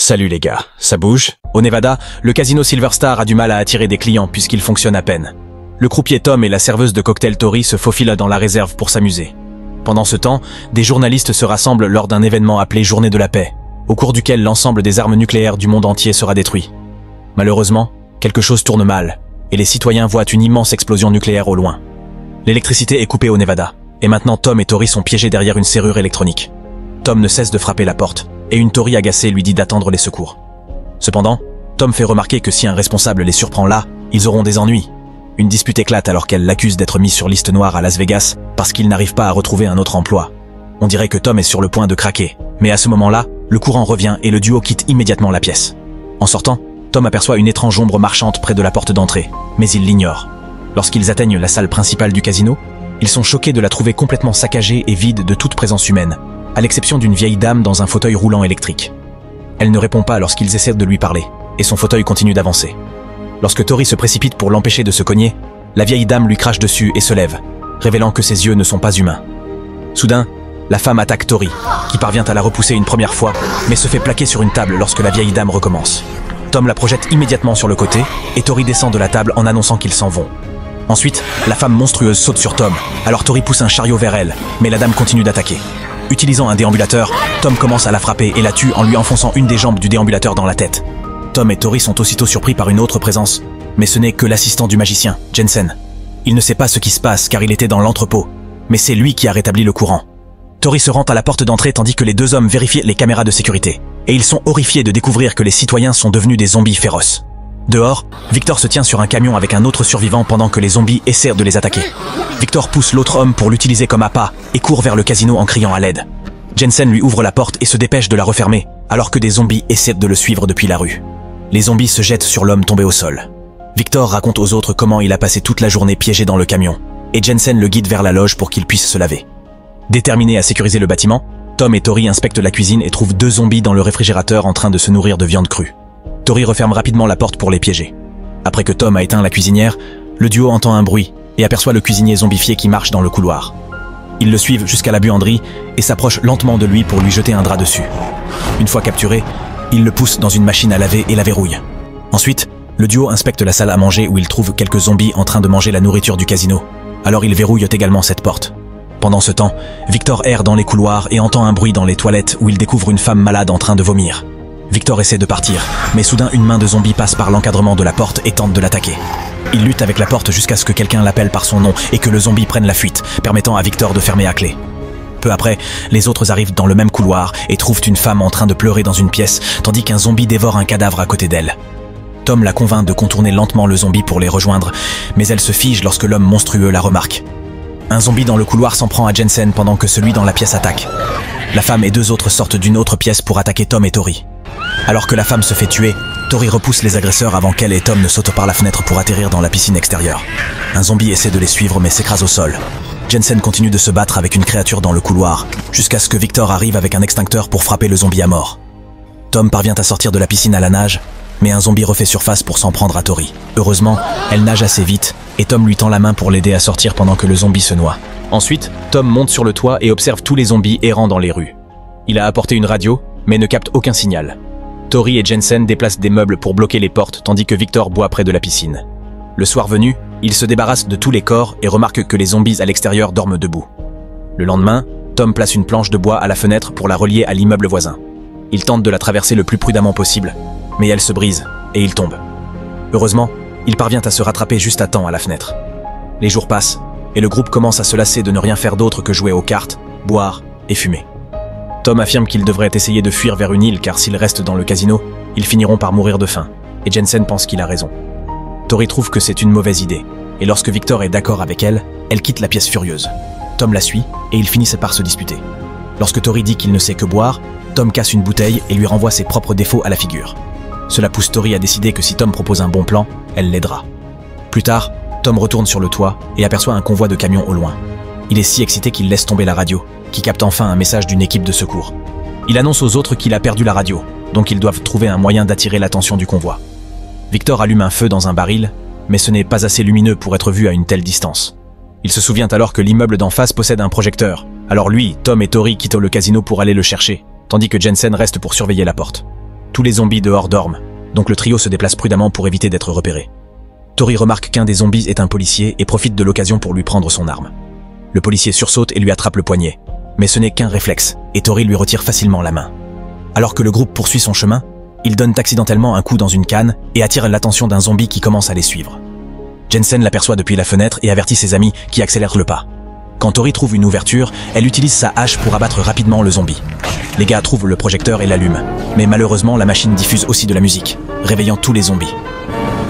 Salut les gars, ça bouge? Au Nevada, le casino Silver Star a du mal à attirer des clients puisqu'il fonctionne à peine. Le croupier Tom et la serveuse de cocktail Tori se faufilent dans la réserve pour s'amuser. Pendant ce temps, des journalistes se rassemblent lors d'un événement appelé Journée de la paix, au cours duquel l'ensemble des armes nucléaires du monde entier sera détruit. Malheureusement, quelque chose tourne mal, et les citoyens voient une immense explosion nucléaire au loin. L'électricité est coupée au Nevada, et maintenant Tom et Tori sont piégés derrière une serrure électronique. Tom ne cesse de frapper la porte, et une Tori agacée lui dit d'attendre les secours. Cependant, Tom fait remarquer que si un responsable les surprend là, ils auront des ennuis. Une dispute éclate alors qu'elle l'accuse d'être mis sur liste noire à Las Vegas parce qu'il n'arrive pas à retrouver un autre emploi. On dirait que Tom est sur le point de craquer, mais à ce moment-là, le courant revient et le duo quitte immédiatement la pièce. En sortant, Tom aperçoit une étrange ombre marchante près de la porte d'entrée, mais il l'ignore. Lorsqu'ils atteignent la salle principale du casino, ils sont choqués de la trouver complètement saccagée et vide de toute présence humaine, à l'exception d'une vieille dame dans un fauteuil roulant électrique. Elle ne répond pas lorsqu'ils essaient de lui parler, et son fauteuil continue d'avancer. Lorsque Tori se précipite pour l'empêcher de se cogner, la vieille dame lui crache dessus et se lève, révélant que ses yeux ne sont pas humains. Soudain, la femme attaque Tori, qui parvient à la repousser une première fois, mais se fait plaquer sur une table lorsque la vieille dame recommence. Tom la projette immédiatement sur le côté, et Tori descend de la table en annonçant qu'ils s'en vont. Ensuite, la femme monstrueuse saute sur Tom, alors Tori pousse un chariot vers elle, mais la dame continue d'attaquer. Utilisant un déambulateur, Tom commence à la frapper et la tue en lui enfonçant une des jambes du déambulateur dans la tête. Tom et Tori sont aussitôt surpris par une autre présence, mais ce n'est que l'assistant du magicien, Jensen. Il ne sait pas ce qui se passe car il était dans l'entrepôt, mais c'est lui qui a rétabli le courant. Tori se rend à la porte d'entrée tandis que les deux hommes vérifient les caméras de sécurité, et ils sont horrifiés de découvrir que les citoyens sont devenus des zombies féroces. Dehors, Victor se tient sur un camion avec un autre survivant pendant que les zombies essaient de les attaquer. Victor pousse l'autre homme pour l'utiliser comme appât et court vers le casino en criant à l'aide. Jensen lui ouvre la porte et se dépêche de la refermer, alors que des zombies essaient de le suivre depuis la rue. Les zombies se jettent sur l'homme tombé au sol. Victor raconte aux autres comment il a passé toute la journée piégé dans le camion, et Jensen le guide vers la loge pour qu'il puisse se laver. Déterminés à sécuriser le bâtiment, Tom et Tori inspectent la cuisine et trouvent deux zombies dans le réfrigérateur en train de se nourrir de viande crue. Tori referme rapidement la porte pour les piéger. Après que Tom a éteint la cuisinière, le duo entend un bruit et aperçoit le cuisinier zombifié qui marche dans le couloir. Ils le suivent jusqu'à la buanderie et s'approchent lentement de lui pour lui jeter un drap dessus. Une fois capturé, ils le poussent dans une machine à laver et la verrouillent. Ensuite, le duo inspecte la salle à manger où ils trouvent quelques zombies en train de manger la nourriture du casino. Alors ils verrouillent également cette porte. Pendant ce temps, Victor erre dans les couloirs et entend un bruit dans les toilettes où il découvre une femme malade en train de vomir. Victor essaie de partir, mais soudain une main de zombie passe par l'encadrement de la porte et tente de l'attaquer. Il lutte avec la porte jusqu'à ce que quelqu'un l'appelle par son nom et que le zombie prenne la fuite, permettant à Victor de fermer à clé. Peu après, les autres arrivent dans le même couloir et trouvent une femme en train de pleurer dans une pièce, tandis qu'un zombie dévore un cadavre à côté d'elle. Tom la convainc de contourner lentement le zombie pour les rejoindre, mais elle se fige lorsque l'homme monstrueux la remarque. Un zombie dans le couloir s'en prend à Jensen pendant que celui dans la pièce attaque. La femme et deux autres sortent d'une autre pièce pour attaquer Tom et Tori. Alors que la femme se fait tuer, Tori repousse les agresseurs avant qu'elle et Tom ne sautent par la fenêtre pour atterrir dans la piscine extérieure. Un zombie essaie de les suivre mais s'écrase au sol. Jensen continue de se battre avec une créature dans le couloir, jusqu'à ce que Victor arrive avec un extincteur pour frapper le zombie à mort. Tom parvient à sortir de la piscine à la nage, mais un zombie refait surface pour s'en prendre à Tori. Heureusement, elle nage assez vite, et Tom lui tend la main pour l'aider à sortir pendant que le zombie se noie. Ensuite, Tom monte sur le toit et observe tous les zombies errant dans les rues. Il a apporté une radio, mais ne capte aucun signal. Tori et Jensen déplacent des meubles pour bloquer les portes tandis que Victor boit près de la piscine. Le soir venu, il se débarrasse de tous les corps et remarque que les zombies à l'extérieur dorment debout. Le lendemain, Tom place une planche de bois à la fenêtre pour la relier à l'immeuble voisin. Il tente de la traverser le plus prudemment possible, mais elle se brise et il tombe. Heureusement, il parvient à se rattraper juste à temps à la fenêtre. Les jours passent et le groupe commence à se lasser de ne rien faire d'autre que jouer aux cartes, boire et fumer. Tom affirme qu'il devrait essayer de fuir vers une île car s'ils restent dans le casino, ils finiront par mourir de faim, et Jensen pense qu'il a raison. Tori trouve que c'est une mauvaise idée, et lorsque Victor est d'accord avec elle, elle quitte la pièce furieuse. Tom la suit, et ils finissent par se disputer. Lorsque Tori dit qu'il ne sait que boire, Tom casse une bouteille et lui renvoie ses propres défauts à la figure. Cela pousse Tori à décider que si Tom propose un bon plan, elle l'aidera. Plus tard, Tom retourne sur le toit et aperçoit un convoi de camions au loin. Il est si excité qu'il laisse tomber la radio, qui capte enfin un message d'une équipe de secours. Il annonce aux autres qu'il a perdu la radio, donc ils doivent trouver un moyen d'attirer l'attention du convoi. Victor allume un feu dans un baril, mais ce n'est pas assez lumineux pour être vu à une telle distance. Il se souvient alors que l'immeuble d'en face possède un projecteur, alors lui, Tom et Tori quittent le casino pour aller le chercher, tandis que Jensen reste pour surveiller la porte. Tous les zombies dehors dorment, donc le trio se déplace prudemment pour éviter d'être repéré. Tori remarque qu'un des zombies est un policier et profite de l'occasion pour lui prendre son arme. Le policier sursaute et lui attrape le poignet, mais ce n'est qu'un réflexe, et Tori lui retire facilement la main. Alors que le groupe poursuit son chemin, il donne accidentellement un coup dans une canne et attire l'attention d'un zombie qui commence à les suivre. Jensen l'aperçoit depuis la fenêtre et avertit ses amis qui accélèrent le pas. Quand Tori trouve une ouverture, elle utilise sa hache pour abattre rapidement le zombie. Les gars trouvent le projecteur et l'allument, mais malheureusement la machine diffuse aussi de la musique, réveillant tous les zombies.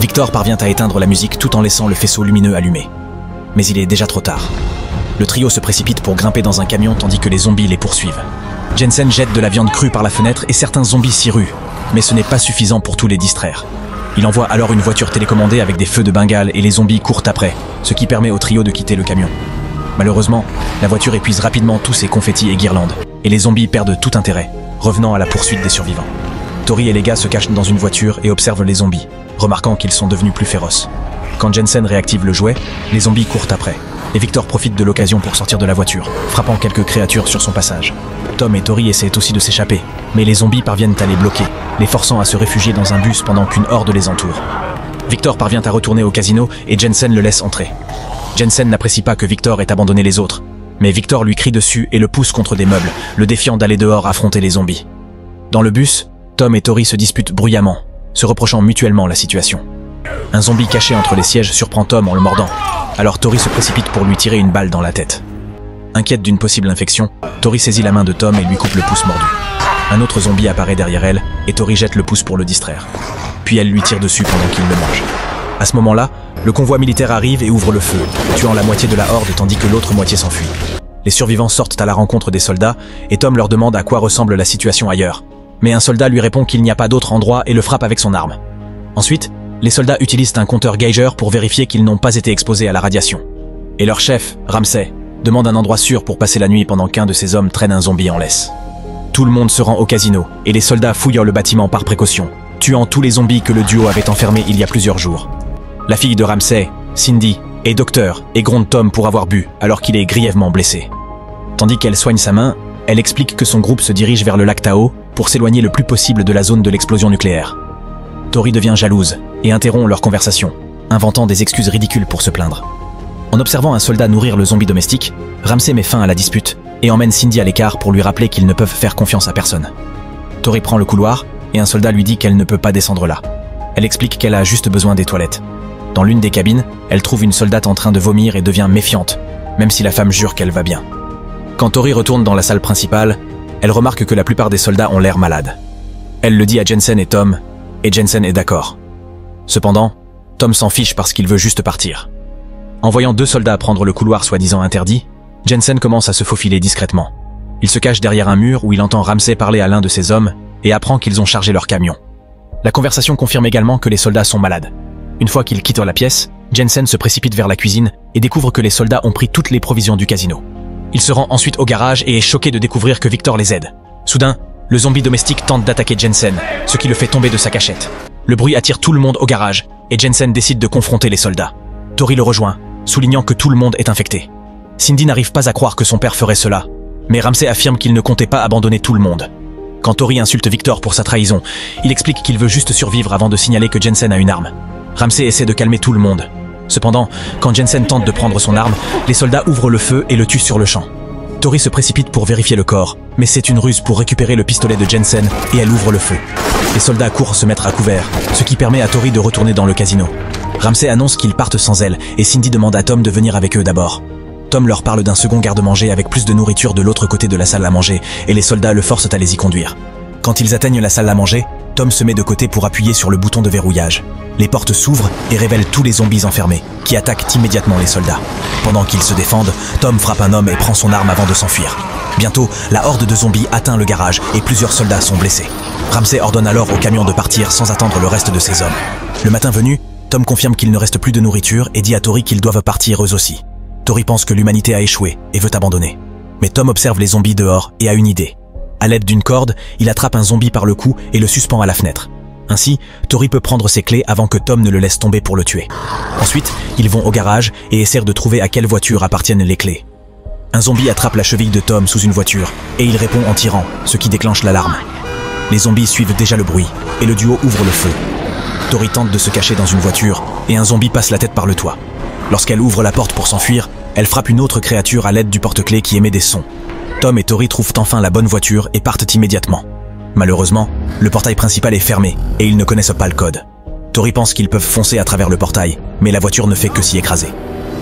Victor parvient à éteindre la musique tout en laissant le faisceau lumineux allumé. Mais il est déjà trop tard. Le trio se précipite pour grimper dans un camion tandis que les zombies les poursuivent. Jensen jette de la viande crue par la fenêtre et certains zombies s'y ruent, mais ce n'est pas suffisant pour tous les distraire. Il envoie alors une voiture télécommandée avec des feux de Bengale et les zombies courent après, ce qui permet au trio de quitter le camion. Malheureusement, la voiture épuise rapidement tous ses confettis et guirlandes, et les zombies perdent tout intérêt, revenant à la poursuite des survivants. Tori et les gars se cachent dans une voiture et observent les zombies, remarquant qu'ils sont devenus plus féroces. Quand Jensen réactive le jouet, les zombies courent après, et Victor profite de l'occasion pour sortir de la voiture, frappant quelques créatures sur son passage. Tom et Tori essaient aussi de s'échapper, mais les zombies parviennent à les bloquer, les forçant à se réfugier dans un bus pendant qu'une horde les entoure. Victor parvient à retourner au casino et Jensen le laisse entrer. Jensen n'apprécie pas que Victor ait abandonné les autres, mais Victor lui crie dessus et le pousse contre des meubles, le défiant d'aller dehors affronter les zombies. Dans le bus, Tom et Tori se disputent bruyamment, se reprochant mutuellement la situation. Un zombie caché entre les sièges surprend Tom en le mordant, alors Tori se précipite pour lui tirer une balle dans la tête. Inquiète d'une possible infection, Tori saisit la main de Tom et lui coupe le pouce mordu. Un autre zombie apparaît derrière elle et Tori jette le pouce pour le distraire. Puis elle lui tire dessus pendant qu'il le mange. À ce moment-là, le convoi militaire arrive et ouvre le feu, tuant la moitié de la horde tandis que l'autre moitié s'enfuit. Les survivants sortent à la rencontre des soldats et Tom leur demande à quoi ressemble la situation ailleurs. Mais un soldat lui répond qu'il n'y a pas d'autre endroit et le frappe avec son arme. Ensuite, les soldats utilisent un compteur Geiger pour vérifier qu'ils n'ont pas été exposés à la radiation. Et leur chef, Ramsey, demande un endroit sûr pour passer la nuit pendant qu'un de ses hommes traîne un zombie en laisse. Tout le monde se rend au casino et les soldats fouillent le bâtiment par précaution, tuant tous les zombies que le duo avait enfermés il y a plusieurs jours. La fille de Ramsey, Cindy, est docteur et gronde Tom pour avoir bu alors qu'il est grièvement blessé. Tandis qu'elle soigne sa main, elle explique que son groupe se dirige vers le lac Tao pour s'éloigner le plus possible de la zone de l'explosion nucléaire. Tori devient jalouse et interrompt leur conversation, inventant des excuses ridicules pour se plaindre. En observant un soldat nourrir le zombie domestique, Ramsey met fin à la dispute et emmène Cindy à l'écart pour lui rappeler qu'ils ne peuvent faire confiance à personne. Tori prend le couloir et un soldat lui dit qu'elle ne peut pas descendre là. Elle explique qu'elle a juste besoin des toilettes. Dans l'une des cabines, elle trouve une soldate en train de vomir et devient méfiante, même si la femme jure qu'elle va bien. Quand Tori retourne dans la salle principale, elle remarque que la plupart des soldats ont l'air malades. Elle le dit à Jensen et Tom, et Jensen est d'accord. Cependant, Tom s'en fiche parce qu'il veut juste partir. En voyant deux soldats prendre le couloir soi-disant interdit, Jensen commence à se faufiler discrètement. Il se cache derrière un mur où il entend Ramsey parler à l'un de ses hommes et apprend qu'ils ont chargé leur camion. La conversation confirme également que les soldats sont malades. Une fois qu'ils quittent la pièce, Jensen se précipite vers la cuisine et découvre que les soldats ont pris toutes les provisions du casino. Il se rend ensuite au garage et est choqué de découvrir que Victor les aide. Soudain, le zombie domestique tente d'attaquer Jensen, ce qui le fait tomber de sa cachette. Le bruit attire tout le monde au garage et Jensen décide de confronter les soldats. Tori le rejoint, soulignant que tout le monde est infecté. Cindy n'arrive pas à croire que son père ferait cela, mais Ramsey affirme qu'il ne comptait pas abandonner tout le monde. Quand Tori insulte Victor pour sa trahison, il explique qu'il veut juste survivre avant de signaler que Jensen a une arme. Ramsey essaie de calmer tout le monde. Cependant, quand Jensen tente de prendre son arme, les soldats ouvrent le feu et le tuent sur le champ. Tori se précipite pour vérifier le corps, mais c'est une ruse pour récupérer le pistolet de Jensen et elle ouvre le feu. Les soldats courent se mettre à couvert, ce qui permet à Tori de retourner dans le casino. Ramsey annonce qu'ils partent sans elle et Cindy demande à Tom de venir avec eux d'abord. Tom leur parle d'un second garde-manger avec plus de nourriture de l'autre côté de la salle à manger et les soldats le forcent à les y conduire. Quand ils atteignent la salle à manger, Tom se met de côté pour appuyer sur le bouton de verrouillage. Les portes s'ouvrent et révèlent tous les zombies enfermés, qui attaquent immédiatement les soldats. Pendant qu'ils se défendent, Tom frappe un homme et prend son arme avant de s'enfuir. Bientôt, la horde de zombies atteint le garage et plusieurs soldats sont blessés. Ramsey ordonne alors au camion de partir sans attendre le reste de ses hommes. Le matin venu, Tom confirme qu'il ne reste plus de nourriture et dit à Tori qu'ils doivent partir eux aussi. Tori pense que l'humanité a échoué et veut abandonner. Mais Tom observe les zombies dehors et a une idée. À l'aide d'une corde, il attrape un zombie par le cou et le suspend à la fenêtre. Ainsi, Tori peut prendre ses clés avant que Tom ne le laisse tomber pour le tuer. Ensuite, ils vont au garage et essaient de trouver à quelle voiture appartiennent les clés. Un zombie attrape la cheville de Tom sous une voiture et il répond en tirant, ce qui déclenche l'alarme. Les zombies suivent déjà le bruit, et le duo ouvre le feu. Tori tente de se cacher dans une voiture, et un zombie passe la tête par le toit. Lorsqu'elle ouvre la porte pour s'enfuir, elle frappe une autre créature à l'aide du porte-clés qui émet des sons. Tom et Tori trouvent enfin la bonne voiture et partent immédiatement. Malheureusement, le portail principal est fermé, et ils ne connaissent pas le code. Tori pense qu'ils peuvent foncer à travers le portail, mais la voiture ne fait que s'y écraser.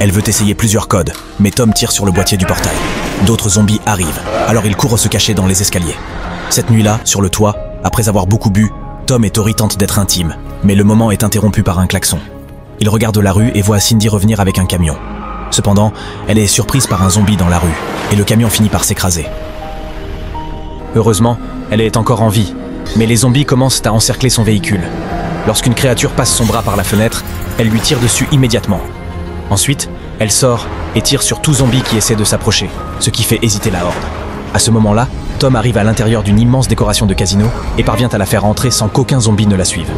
Elle veut essayer plusieurs codes, mais Tom tire sur le boîtier du portail. D'autres zombies arrivent, alors ils courent se cacher dans les escaliers. Cette nuit-là, sur le toit, après avoir beaucoup bu, Tom et Tori tentent d'être intimes, mais le moment est interrompu par un klaxon. Ils regardent la rue et voient Cindy revenir avec un camion. Cependant, elle est surprise par un zombie dans la rue, et le camion finit par s'écraser. Heureusement, elle est encore en vie, mais les zombies commencent à encercler son véhicule. Lorsqu'une créature passe son bras par la fenêtre, elle lui tire dessus immédiatement. Ensuite, elle sort et tire sur tout zombie qui essaie de s'approcher, ce qui fait hésiter la horde. À ce moment-là, Tom arrive à l'intérieur d'une immense décoration de casino et parvient à la faire entrer sans qu'aucun zombie ne la suive.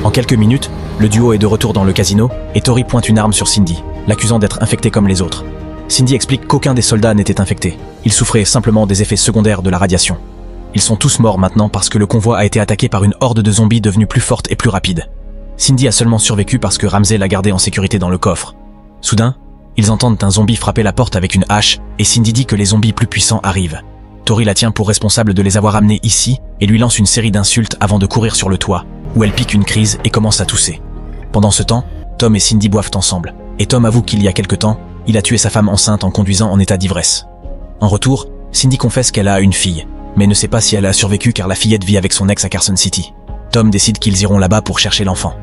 En quelques minutes, le duo est de retour dans le casino et Tori pointe une arme sur Cindy, l'accusant d'être infectée comme les autres. Cindy explique qu'aucun des soldats n'était infecté. Ils souffraient simplement des effets secondaires de la radiation. Ils sont tous morts maintenant parce que le convoi a été attaqué par une horde de zombies devenue plus forte et plus rapide. Cindy a seulement survécu parce que Ramsey l'a gardée en sécurité dans le coffre. Soudain, ils entendent un zombie frapper la porte avec une hache et Cindy dit que les zombies plus puissants arrivent. Tori la tient pour responsable de les avoir amenés ici et lui lance une série d'insultes avant de courir sur le toit, où elle pique une crise et commence à tousser. Pendant ce temps, Tom et Cindy boivent ensemble, et Tom avoue qu'il y a quelque temps, il a tué sa femme enceinte en conduisant en état d'ivresse. En retour, Cindy confesse qu'elle a une fille, mais ne sait pas si elle a survécu car la fillette vit avec son ex à Carson City. Tom décide qu'ils iront là-bas pour chercher l'enfant.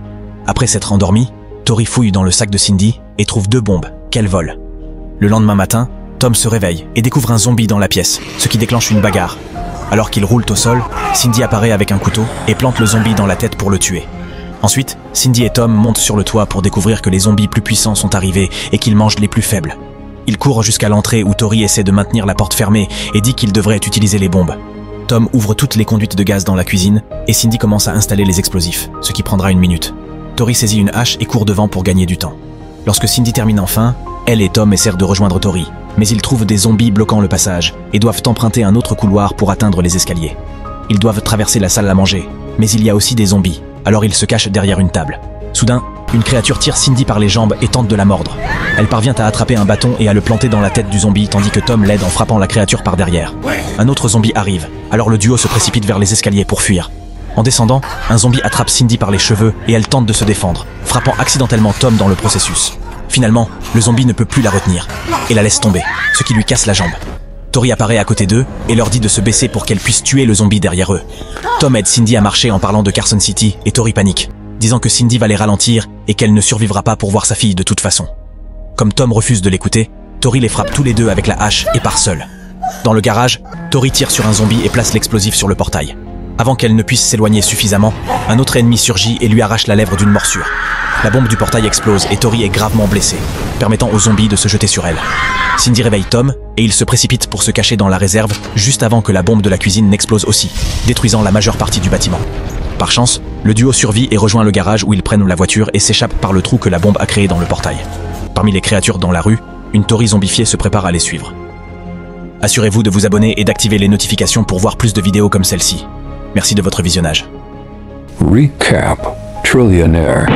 Après s'être endormi, Tori fouille dans le sac de Cindy et trouve 2 bombes, qu'elle vole. Le lendemain matin, Tom se réveille et découvre un zombie dans la pièce, ce qui déclenche une bagarre. Alors qu'ils roulent au sol, Cindy apparaît avec un couteau et plante le zombie dans la tête pour le tuer. Ensuite, Cindy et Tom montent sur le toit pour découvrir que les zombies plus puissants sont arrivés et qu'ils mangent les plus faibles. Ils courent jusqu'à l'entrée où Tori essaie de maintenir la porte fermée et dit qu'il devrait utiliser les bombes. Tom ouvre toutes les conduites de gaz dans la cuisine et Cindy commence à installer les explosifs, ce qui prendra 1 minute. Tori saisit une hache et court devant pour gagner du temps. Lorsque Cindy termine enfin, elle et Tom essaient de rejoindre Tori, mais ils trouvent des zombies bloquant le passage et doivent emprunter un autre couloir pour atteindre les escaliers. Ils doivent traverser la salle à manger, mais il y a aussi des zombies, alors ils se cachent derrière une table. Soudain, une créature tire Cindy par les jambes et tente de la mordre. Elle parvient à attraper un bâton et à le planter dans la tête du zombie tandis que Tom l'aide en frappant la créature par derrière. Un autre zombie arrive, alors le duo se précipite vers les escaliers pour fuir. En descendant, un zombie attrape Cindy par les cheveux et elle tente de se défendre, frappant accidentellement Tom dans le processus. Finalement, le zombie ne peut plus la retenir et la laisse tomber, ce qui lui casse la jambe. Tori apparaît à côté d'eux et leur dit de se baisser pour qu'elle puisse tuer le zombie derrière eux. Tom aide Cindy à marcher en parlant de Carson City et Tori panique, disant que Cindy va les ralentir et qu'elle ne survivra pas pour voir sa fille de toute façon. Comme Tom refuse de l'écouter, Tori les frappe tous les deux avec la hache et part seule. Dans le garage, Tori tire sur un zombie et place l'explosif sur le portail. Avant qu'elle ne puisse s'éloigner suffisamment, un autre ennemi surgit et lui arrache la lèvre d'une morsure. La bombe du portail explose et Tori est gravement blessée, permettant aux zombies de se jeter sur elle. Cindy réveille Tom et il se précipite pour se cacher dans la réserve juste avant que la bombe de la cuisine n'explose aussi, détruisant la majeure partie du bâtiment. Par chance, le duo survit et rejoint le garage où ils prennent la voiture et s'échappent par le trou que la bombe a créé dans le portail. Parmi les créatures dans la rue, une Tori zombifiée se prépare à les suivre. Assurez-vous de vous abonner et d'activer les notifications pour voir plus de vidéos comme celle-ci. Merci de votre visionnage. Recap Trillionaire.